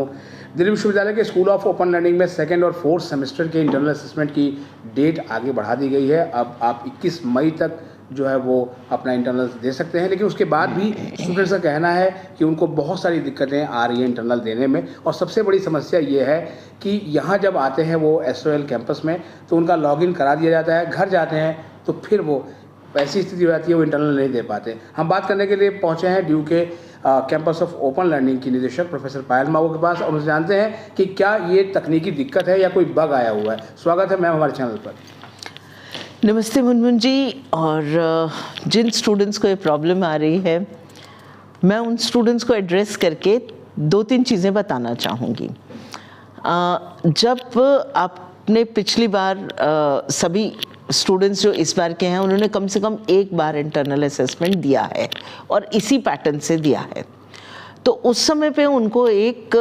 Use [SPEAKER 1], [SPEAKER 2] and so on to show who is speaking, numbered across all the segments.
[SPEAKER 1] दिल्ली विश्वविद्यालय के school of open learning में सेकेंड और फोर्थ सेमेस्टर के इंटरनल असेसमेंट की डेट आगे बढ़ा दी गई है। अब आप 21 मई तक जो है वो अपना इंटरनल दे सकते हैं, लेकिन उसके बाद भी स्टूडेंट्स का कहना है कि उनको बहुत सारी दिक्कतें आ रही हैं इंटरनल देने में। और सबसे बड़ी समस्या ये है कि यहाँ जब आते हैं वो SOL कैंपस में तो उनका लॉगिन करा दिया जाता है, घर जाते हैं तो फिर वो ऐसी स्थिति हो जाती है वो इंटरनल नहीं दे पाते। हम बात करने के लिए पहुँचे हैं ड्यू के कैंपस ऑफ ओपन लर्निंग की निदेशक प्रोफेसर पायल मावो के पास और उनसे जानते हैं कि क्या ये तकनीकी दिक्कत है या कोई बग आया हुआ है। स्वागत है मैम हमारे चैनल पर।
[SPEAKER 2] नमस्ते मुनमुन जी। और जिन स्टूडेंट्स को ये प्रॉब्लम आ रही है, मैं उन स्टूडेंट्स को एड्रेस करके 2-3 चीज़ें बताना चाहूँगी। जब आपने पिछली बार सभी स्टूडेंट्स जो इस बार के हैं उन्होंने कम से कम एक बार इंटरनल असेसमेंट दिया है और इसी पैटर्न से दिया है, तो उस समय पे उनको एक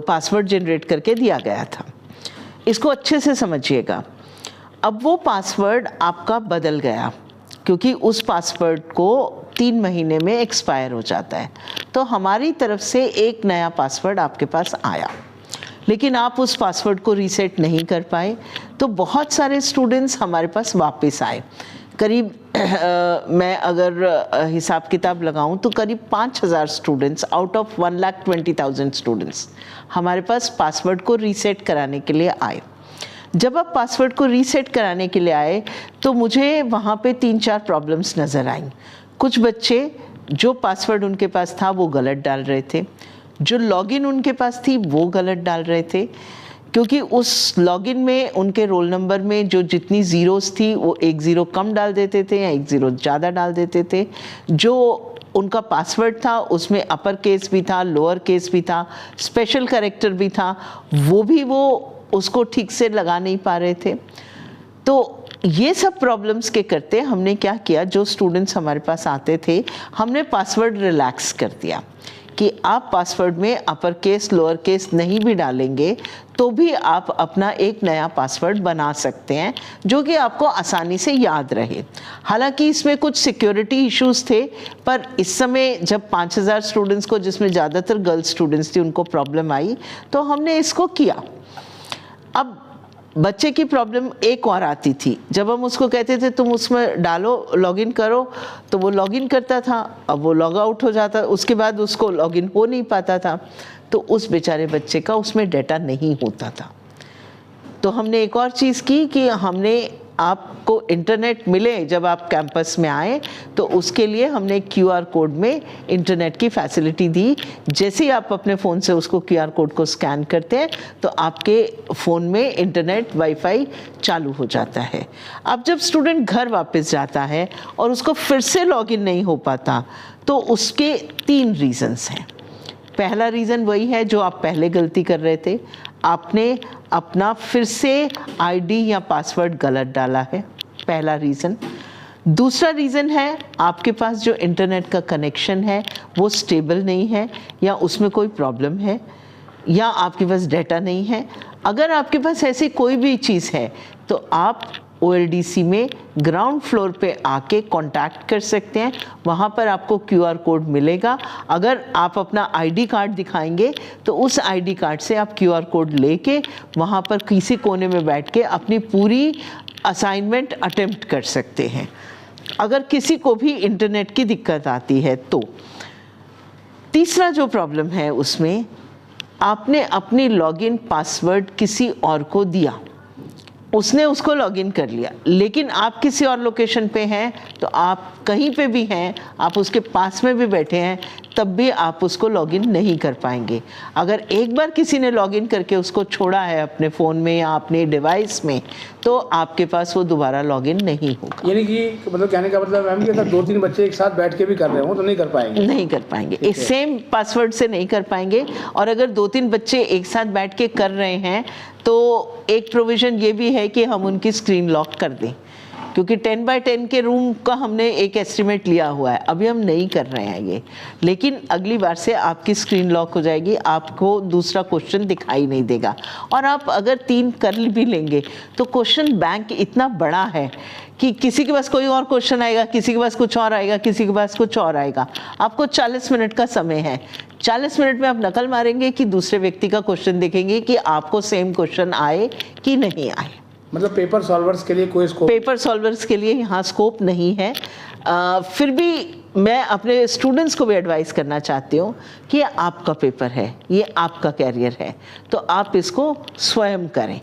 [SPEAKER 2] पासवर्ड जनरेट करके दिया गया था। इसको अच्छे से समझिएगा। अब वो पासवर्ड आपका बदल गया क्योंकि उस पासवर्ड को 3 महीने में एक्सपायर हो जाता है, तो हमारी तरफ से एक नया पासवर्ड आपके पास आया, लेकिन आप उस पासवर्ड को रीसेट नहीं कर पाए। तो बहुत सारे स्टूडेंट्स हमारे पास वापस आए। करीब मैं अगर हिसाब किताब लगाऊं तो करीब 5000 स्टूडेंट्स आउट ऑफ 1,20,000 स्टूडेंट्स हमारे पास पासवर्ड को रीसेट कराने के लिए आए। जब आप पासवर्ड को रीसेट कराने के लिए आए तो मुझे वहाँ पे 3-4 प्रॉब्लम्स नज़र आई। कुछ बच्चे जो पासवर्ड उनके पास था वो गलत डाल रहे थे, जो लॉगिन उनके पास थी वो गलत डाल रहे थे, क्योंकि उस लॉगिन में उनके रोल नंबर में जो जितनी ज़ीरोज़ थी वो 1 ज़ीरो कम डाल देते थे या 1 ज़ीरो ज़्यादा डाल देते थे। जो उनका पासवर्ड था उसमें अपर केस भी था, लोअर केस भी था, स्पेशल कैरेक्टर भी था, वो भी वो उसको ठीक से लगा नहीं पा रहे थे। तो ये सब प्रॉब्लम्स के करते हमने क्या किया, जो स्टूडेंट्स हमारे पास आते थे हमने पासवर्ड रिलैक्स कर दिया कि आप पासवर्ड में अपर केस लोअर केस नहीं भी डालेंगे तो भी आप अपना एक नया पासवर्ड बना सकते हैं जो कि आपको आसानी से याद रहे। हालांकि इसमें कुछ सिक्योरिटी इश्यूज थे, पर इस समय जब 5000 स्टूडेंट्स को, जिसमें ज़्यादातर गर्ल्स स्टूडेंट्स थी, उनको प्रॉब्लम आई तो हमने इसको किया। अब बच्चे की प्रॉब्लम एक और आती थी, जब हम उसको कहते थे तुम उसमें डालो लॉगिन करो तो वो लॉगिन करता था, अब वो लॉग आउट हो जाता, उसके बाद उसको लॉगिन हो नहीं पाता था, तो उस बेचारे बच्चे का उसमें डेटा नहीं होता था। तो हमने एक और चीज़ की कि हमने आपको इंटरनेट मिले जब आप कैंपस में आए तो उसके लिए हमने QR कोड में इंटरनेट की फैसिलिटी दी। जैसे ही आप अपने फ़ोन से उसको QR कोड को स्कैन करते हैं तो आपके फ़ोन में इंटरनेट वाईफाई चालू हो जाता है। अब जब स्टूडेंट घर वापस जाता है और उसको फिर से लॉगिन नहीं हो पाता तो उसके 3 रीज़न्स हैं। पहला रीज़न वही है जो आप पहले गलती कर रहे थे, आपने अपना फिर से ID या पासवर्ड गलत डाला है, पहला रीज़न। दूसरा रीज़न है आपके पास जो इंटरनेट का कनेक्शन है वो स्टेबल नहीं है या उसमें कोई प्रॉब्लम है या आपके पास डाटा नहीं है। अगर आपके पास ऐसी कोई भी चीज़ है तो आप OLDC में ग्राउंड फ्लोर पे आके कांटेक्ट कर सकते हैं, वहाँ पर आपको QR कोड मिलेगा। अगर आप अपना ID कार्ड दिखाएंगे तो उस ID कार्ड से आप QR कोड लेके वहाँ पर किसी कोने में बैठ के अपनी पूरी असाइनमेंट अटेम्प्ट कर सकते हैं। अगर किसी को भी इंटरनेट की दिक्कत आती है तो तीसरा जो प्रॉब्लम है उसमें आपने अपनी लॉगिन पासवर्ड किसी और को दिया, उसने उसको लॉगिन कर लिया, लेकिन आप किसी और लोकेशन पे हैं तो आप कहीं पे भी हैं, आप उसके पास में भी बैठे हैं, तब भी आप उसको लॉगिन नहीं कर पाएंगे। अगर एक बार किसी ने लॉगिन करके उसको छोड़ा है अपने फ़ोन में या अपने डिवाइस में तो आपके पास वो दोबारा लॉगिन नहीं होगा।
[SPEAKER 1] यानी कि मतलब कहने का मतलब मैम कि अगर 2-3 बच्चे एक साथ बैठ के भी कर रहे हो तो नहीं कर पाएंगे?
[SPEAKER 2] नहीं कर पाएंगे, इस सेम पासवर्ड से नहीं कर पाएंगे। और अगर 2-3 बच्चे एक साथ बैठ के कर रहे हैं तो एक प्रोविज़न ये भी है कि हम उनकी स्क्रीन लॉक कर दें क्योंकि 10 बाय 10 के रूम का हमने एक एस्टिमेट लिया हुआ है, अभी हम नहीं कर रहे हैं ये। लेकिन अगली बार से आपकी स्क्रीन लॉक हो जाएगी, आपको दूसरा क्वेश्चन दिखाई नहीं देगा। और आप अगर 3 कर भी लेंगे तो क्वेश्चन बैंक इतना बड़ा है कि किसी के पास कोई और क्वेश्चन आएगा, किसी के पास कुछ और आएगा, किसी के पास कुछ और आएगा। आपको 40 मिनट का समय है, 40 मिनट में आप नकल मारेंगे कि दूसरे व्यक्ति का क्वेश्चन देखेंगे कि आपको सेम क्वेश्चन आए कि नहीं आए।
[SPEAKER 1] मतलब पेपर सॉल्वर्स के लिए कोई स्कोप?
[SPEAKER 2] पेपर सॉल्वर्स के लिए यहाँ स्कोप नहीं है। फिर भी मैं अपने स्टूडेंट्स को भी एडवाइस करना चाहती हूँ कि ये आपका पेपर है, ये आपका कैरियर है, तो आप इसको स्वयं करें।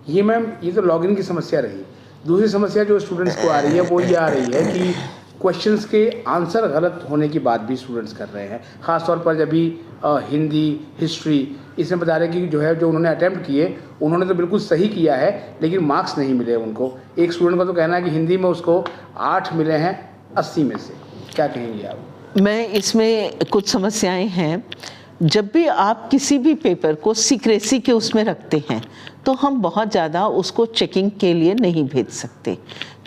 [SPEAKER 1] ये मैम, ये तो लॉगिन की समस्या रही। दूसरी समस्या जो स्टूडेंट्स को आ रही है वो ये आ रही है कि क्वेश्चंस के आंसर गलत होने की बात भी स्टूडेंट्स कर रहे हैं। ख़ास तौर पर जब भी हिंदी, हिस्ट्री, इसमें बता रहे कि जो उन्होंने अटैम्प्ट किए उन्होंने तो बिल्कुल सही किया है, लेकिन मार्क्स नहीं मिले उनको। एक स्टूडेंट का तो कहना है कि हिंदी में उसको 8 मिले हैं 80 में से। क्या कहेंगे आप?
[SPEAKER 2] मैं इसमें कुछ समस्याएं हैं। जब भी आप किसी भी पेपर को सीक्रेसी के उसमें रखते हैं तो हम बहुत ज़्यादा उसको चेकिंग के लिए नहीं भेज सकते।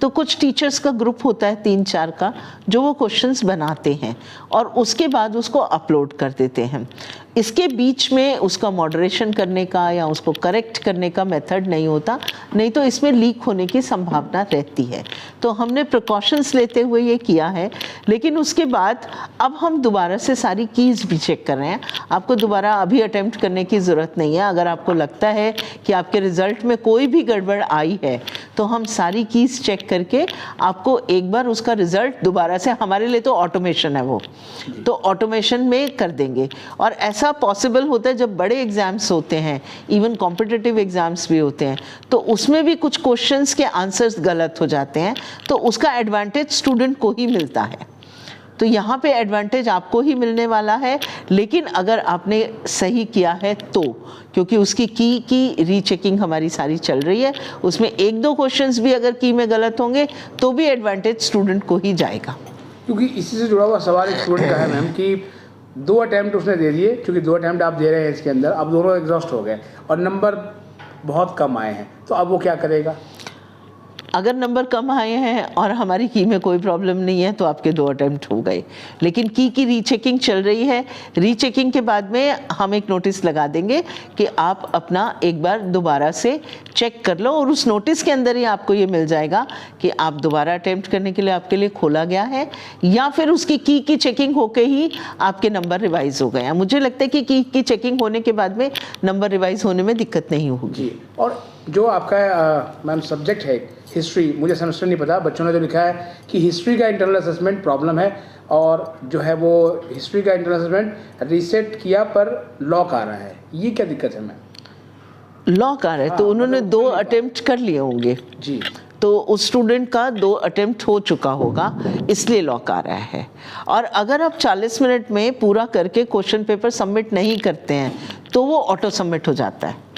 [SPEAKER 2] तो कुछ टीचर्स का ग्रुप होता है 3-4 का, जो वो क्वेश्चंस बनाते हैं और उसके बाद उसको अपलोड कर देते हैं। इसके बीच में उसका मॉडरेशन करने का या उसको करेक्ट करने का मेथड नहीं होता, नहीं तो इसमें लीक होने की संभावना रहती है। तो हमने प्रिकॉशंस लेते हुए ये किया है, लेकिन उसके बाद अब हम दोबारा से सारी कीज़ भी चेक कर रहे हैं। आपको दोबारा अभी अटेम्प्ट करने की ज़रूरत नहीं है। अगर आपको लगता है कि आपके रिज़ल्ट में कोई भी गड़बड़ आई है तो हम सारी कीज़ चेक करके आपको एक बार उसका रिज़ल्ट दोबारा से, हमारे लिए तो ऑटोमेशन है वो, तो ऑटोमेशन में कर देंगे। और ऐसा पॉसिबल होता है जब बड़े एग्जाम्स होते हैं, इवन कॉम्पिटिटिव एग्जाम्स भी होते हैं, तो उसमें भी कुछ क्वेश्चंस के आंसर्स गलत हो जाते हैं, तो उसका एडवांटेज स्टूडेंट को ही मिलता है। तो यहाँ पे एडवांटेज आपको ही मिलने वाला है, लेकिन अगर आपने सही किया है तो, क्योंकि उसकी की रीचेकिंग हमारी सारी चल रही है, उसमें 1-2 क्वेश्चंस भी अगर की में गलत होंगे तो भी एडवांटेज स्टूडेंट को ही जाएगा।
[SPEAKER 1] क्योंकि इसी से जुड़ा हुआ सवाल एक स्टूडेंट का है मैम कि 2 अटैम्प्ट उसने दे दिए, क्योंकि 2 अटैम्प्ट आप दे रहे हैं इसके अंदर, अब दोनों एग्जॉस्ट हो गए और नंबर बहुत कम आए हैं, तो अब वो क्या करेगा?
[SPEAKER 2] अगर नंबर कम आए हैं और हमारी की में कोई प्रॉब्लम नहीं है तो आपके 2 अटेम्प्ट हो गए, लेकिन की रीचेकिंग चल रही है। रीचेकिंग के बाद में हम एक नोटिस लगा देंगे कि आप अपना एक बार दोबारा से चेक कर लो, और उस नोटिस के अंदर ही आपको ये मिल जाएगा कि आप दोबारा अटेम्प्ट करने के लिए आपके लिए खोला गया है, या फिर उसकी की चेकिंग होके ही आपके नंबर रिवाइज हो गए हैं। मुझे लगता है कि की चेकिंग होने के बाद में नंबर रिवाइज होने में दिक्कत नहीं होगी।
[SPEAKER 1] और जो आपका मैम सब्जेक्ट है हिस्ट्री, मुझे सेमेस्टर नहीं पता, बच्चों ने जो लिखा है कि हिस्ट्री का इंटरनल असेसमेंट प्रॉब्लम है, और जो है वो हिस्ट्री का इंटरनल असेसमेंट रीसेट किया पर लॉक आ रहा है, ये क्या दिक्कत है मैम?
[SPEAKER 2] लॉक आ रहा है तो उन्होंने 2 अटेम्प्ट कर लिए होंगे
[SPEAKER 1] जी,
[SPEAKER 2] तो उस स्टूडेंट का 2 अटेम्प्ट हो चुका होगा, इसलिए लॉक आ रहा है। और अगर आप 40 मिनट में पूरा करके क्वेश्चन पेपर सबमिट नहीं करते हैं तो वो ऑटो सबमिट हो जाता है।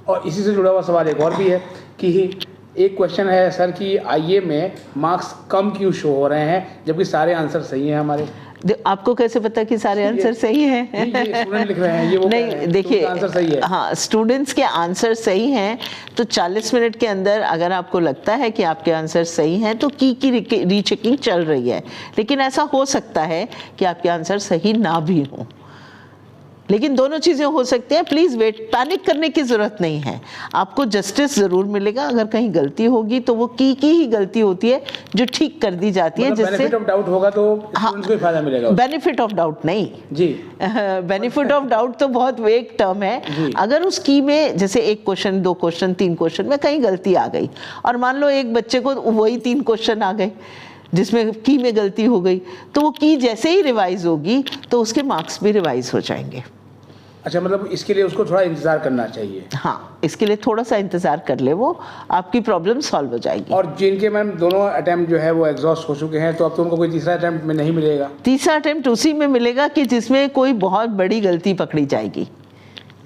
[SPEAKER 1] और इसी से जुड़ा हुआ सवाल एक और भी है कि एक क्वेश्चन है सर कि आईए में मार्क्स कम क्यों शो हो रहे हैं जबकि सारे आंसर सही हैं हमारे?
[SPEAKER 2] आपको कैसे पता कि सारे आंसर सही हैं?
[SPEAKER 1] स्टूडेंट लिख रहे हैं ये वो
[SPEAKER 2] नहीं, देखिए,
[SPEAKER 1] आंसर सही है।
[SPEAKER 2] हाँ, स्टूडेंट्स के आंसर सही हैं तो 40 मिनट के अंदर अगर आपको लगता है कि आपके आंसर सही हैं तो की रीचेकिंग चल रही है। लेकिन ऐसा हो सकता है कि आपके आंसर सही ना भी हों, लेकिन दोनों चीज़ें हो सकती हैं। प्लीज़ वेट, पैनिक करने की ज़रूरत नहीं है, आपको जस्टिस ज़रूर मिलेगा। अगर कहीं गलती होगी तो वो की ही गलती होती है जो ठीक कर दी जाती है, जिससे
[SPEAKER 1] बेनिफिट ऑफ डाउट होगा तो स्टूडेंट्स को फायदा मिलेगा।
[SPEAKER 2] बेनिफिट ऑफ डाउट नहीं
[SPEAKER 1] जी,
[SPEAKER 2] बेनिफिट ऑफ डाउट तो बहुत वेग टर्म है। अगर उस की में जैसे 1 क्वेश्चन, 2 क्वेश्चन, 3 क्वेश्चन में कहीं गलती आ गई, और मान लो एक बच्चे को वही 3 क्वेश्चन आ गए जिसमें की में गलती हो गई, तो वो की जैसे ही रिवाइज होगी तो उसके मार्क्स भी रिवाइज हो जाएंगे।
[SPEAKER 1] अच्छा, मतलब इसके लिए उसको थोड़ा इंतजार करना चाहिए?
[SPEAKER 2] हाँ, इसके लिए थोड़ा सा इंतजार कर ले, वो आपकी प्रॉब्लम सॉल्व हो जाएगी।
[SPEAKER 1] और जिनके मैम दोनों अटेम्प्ट जो है वो एग्जॉस्ट हो चुके हैं तो अब तो उनको कोई तीसरा अटेम्प्ट में नहीं मिलेगा?
[SPEAKER 2] तीसरा अटेम्प्ट उसी में मिलेगा कि जिसमें कोई बहुत बड़ी गलती पकड़ी जाएगी।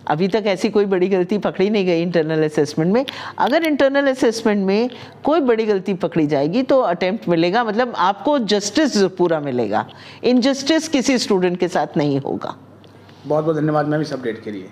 [SPEAKER 2] अभी तक ऐसी कोई बड़ी गलती पकड़ी नहीं गई इंटरनल असेसमेंट में। अगर इंटरनल असेसमेंट में कोई बड़ी गलती पकड़ी जाएगी तो अटेम्प्ट मिलेगा, मतलब आपको जस्टिस पूरा मिलेगा, इनजस्टिस किसी स्टूडेंट के साथ नहीं होगा।
[SPEAKER 1] बहुत बहुत धन्यवाद मैम इस अपडेट के लिए।